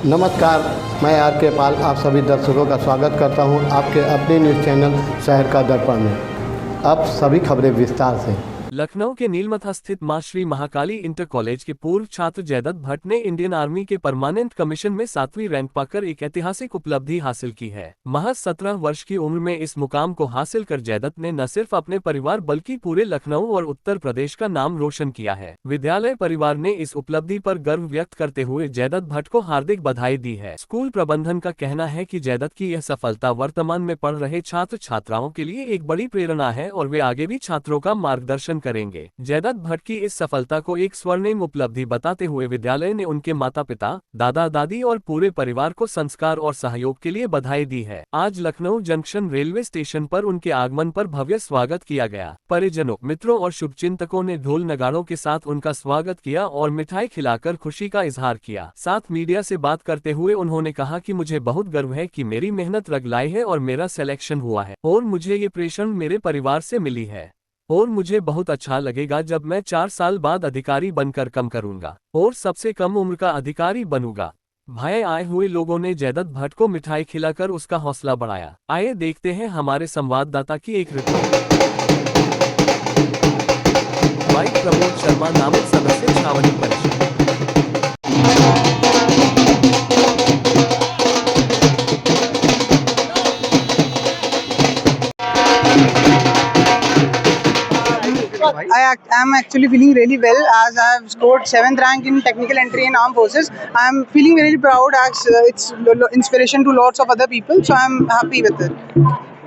नमस्कार, मैं आर के पाल आप सभी दर्शकों का स्वागत करता हूं आपके अपने न्यूज़ चैनल शहर का दर्पण में। अब सभी खबरें विस्तार से। लखनऊ के नीलमथा स्थित मां श्री महाकाली इंटर कॉलेज के पूर्व छात्र जयदत्त भट्ट ने इंडियन आर्मी के परमानेंट कमीशन में 7वीं रैंक पाकर एक ऐतिहासिक उपलब्धि हासिल की है। महज 17 वर्ष की उम्र में इस मुकाम को हासिल कर जयदत्त ने न सिर्फ अपने परिवार बल्कि पूरे लखनऊ और उत्तर प्रदेश का नाम रोशन किया है। विद्यालय परिवार ने इस उपलब्धि पर गर्व व्यक्त करते हुए जयदत्त भट्ट को हार्दिक बधाई दी है। स्कूल प्रबंधन का कहना है कि जयदत्त की यह सफलता वर्तमान में पढ़ रहे छात्र छात्राओं के लिए एक बड़ी प्रेरणा है और वे आगे भी छात्रों का मार्गदर्शन करेंगे। जयदत्त भट्ट की इस सफलता को एक स्वर्णिम उपलब्धि बताते हुए विद्यालय ने उनके माता पिता, दादा दादी और पूरे परिवार को संस्कार और सहयोग के लिए बधाई दी है। आज लखनऊ जंक्शन रेलवे स्टेशन पर उनके आगमन पर भव्य स्वागत किया गया। परिजनों, मित्रों और शुभचिंतकों ने ढोल नगाड़ों के साथ उनका स्वागत किया और मिठाई खिलाकर खुशी का इजहार किया। साथ मीडिया से बात करते हुए उन्होंने कहा कि मुझे बहुत गर्व है कि मेरी मेहनत रंग लाई है और मेरा सिलेक्शन हुआ है और मुझे ये प्रेरणा मेरे परिवार से मिली है और मुझे बहुत अच्छा लगेगा जब मैं 4 साल बाद अधिकारी बनकर काम करूंगा और सबसे कम उम्र का अधिकारी बनूंगा। भाई आए हुए लोगों ने जयदत्त भट्ट को मिठाई खिलाकर उसका हौसला बढ़ाया। आइए देखते हैं हमारे संवाददाता की एक रिपोर्ट। वाइस प्रमोद शर्मा नामित सदस्य छावनी परिषद। I am actually feeling really well as I have scored 7th rank in technical entry in armed forces. I am feeling very proud as it's inspiration to lots of other people, so I am happy with it.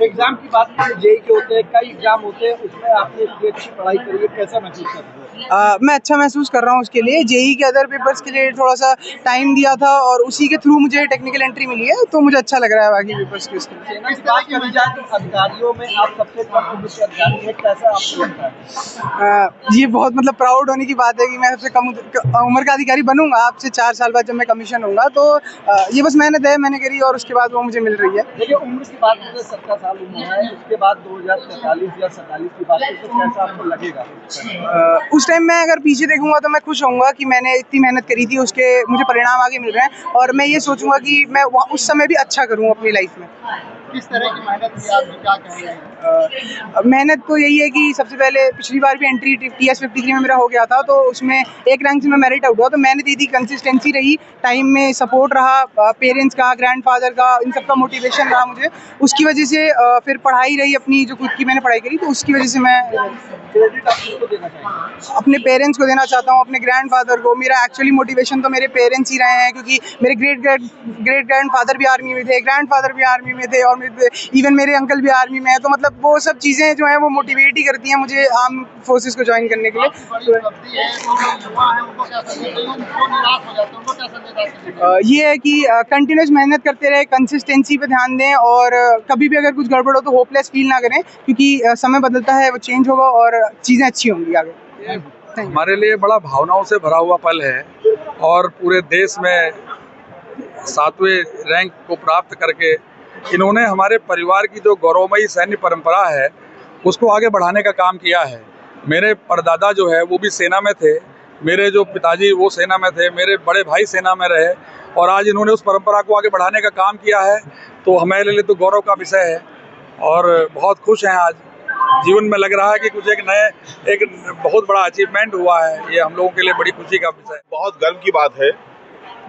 Exam की बात करें, JEE के होते हैं, कई exam होते हैं, उसमें आपने इतनी अच्छी पढ़ाई करी है, कैसा महसूस कर रहे हो? मैं अच्छा महसूस कर रहा हूँ उसके लिए। जेई के अदर पेपर्स के लिए थोड़ा सा टाइम दिया था और उसी के थ्रू मुझे टेक्निकल एंट्री मिली है, तो मुझे अच्छा लग रहा है बाकी पेपर्स के उसके। सेना की बात करी जाए तो अधिकारियों में आप सबसे कम उम्र के अधिकारी हैं, कैसा आपको लगता है? ये बहुत मतलब प्राउड होने की बात है कि मैं सबसे कम उम्र का अधिकारी बनूंगा। आपसे 4 साल बाद जब मैं कमीशन होऊंगा, तो ये बस मेहनत है, मैंने करी और उसके बाद वो मुझे मिल रही है। देखिए, उम्र की बात करें, 17 साल उम्र है, उसके बाद 2043 या 47 की बात करें तो कैसा आपको लगेगा? उस टाइम मैं अगर पीछे देखूंगा तो मैं खुश होऊंगा कि मैंने इतनी मेहनत करी थी, उसके मुझे परिणाम आगे मिल रहे हैं और मैं ये सोचूंगा कि मैं उस समय भी अच्छा करूँ अपनी लाइफ में। किस तरह की मेहनत की, आप क्या कहेंगे? मेहनत तो यही है कि सबसे पहले पिछली बार भी एंट्री TS 53 में मेरा हो गया था, तो उसमें एक रैंक से मैं मेरिट आउट हुआ। तो मेहनत ये थी, कंसिस्टेंसी रही, टाइम में सपोर्ट रहा, पेरेंट्स का, ग्रैंडफादर का, इन सब का मोटिवेशन रहा मुझे। उसकी वजह से फिर पढ़ाई रही अपनी, जो खुद की मैंने पढ़ाई करी, तो उसकी वजह से मैं क्रेडिट आप किसको देना चाहेंगे? अपने पेरेंट्स को देना चाहता हूँ, अपने ग्रैंडफादर को। मेरा एक्चुअली मोटिवेशन तो मेरे पेरेंट्स ही रहे हैं, क्योंकि मेरे ग्रेट ग्रैंडफादर भी आर्मी में थे, ग्रैंडफादर भी आर्मी में थे और इवन मेरे अंकल भी आर्मी में है। तो मतलब वो सब चीज़ें जो हैं वो मोटिवेट ही करती हैं मुझे आर्म फोर्सेस को ज्वाइन करने के लिए। ये है कि कंटिन्यूस मेहनत करते रहे, कंसिस्टेंसी पे ध्यान दें और कभी भी अगर कुछ गड़बड़ हो तो होपलेस फील ना करें, क्योंकि समय बदलता है, वो चेंज होगा और चीज़ें अच्छी होंगी आगे। हमारे लिए बड़ा भावनाओं से भरा हुआ पल है और पूरे देश में 7वें रैंक को प्राप्त करके इन्होंने हमारे परिवार की जो गौरवमयी सैन्य परंपरा है उसको आगे बढ़ाने का काम किया है। मेरे परदादा जो है वो भी सेना में थे, मेरे जो पिताजी वो सेना में थे, मेरे बड़े भाई सेना में रहे और आज इन्होंने उस परंपरा को आगे बढ़ाने का काम किया है, तो हमारे लिए तो गौरव का विषय है और बहुत खुश हैं। आज जीवन में लग रहा है कि कुछ एक बहुत बड़ा अचीवमेंट हुआ है, ये हम लोगों के लिए बड़ी खुशी का विषय है। बहुत गर्व की बात है,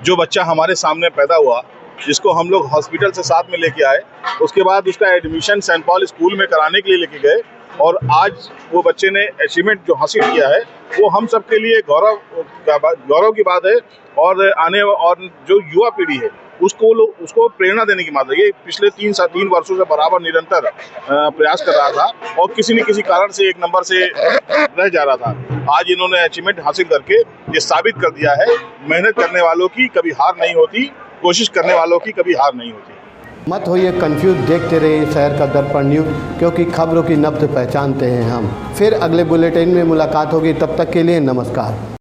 जो बच्चा हमारे सामने पैदा हुआ, जिसको हम लोग हॉस्पिटल से साथ में लेके आए, उसके बाद उसका एडमिशन सेंट पॉल स्कूल में कराने के लिए लेके गए और आज वो बच्चे ने अचीवमेंट जो हासिल किया है वो हम सब के लिए गौरव की बात है और जो युवा पीढ़ी है उसको प्रेरणा देने की बात है। ये पिछले 3 वर्षों से बराबर निरंतर प्रयास कर रहा था और किसी न किसी कारण से एक नंबर से रह जा रहा था। आज इन्होंने अचीवमेंट हासिल करके ये साबित कर दिया है, मेहनत करने वालों की कभी हार नहीं होती, कोशिश करने वालों की कभी हार नहीं होती। मत होइए कंफ्यूज, देखते रहिए शहर का दर्पण न्यूज़, क्योंकि खबरों की नब्ज पहचानते हैं हम। फिर अगले बुलेटिन में मुलाकात होगी, तब तक के लिए नमस्कार।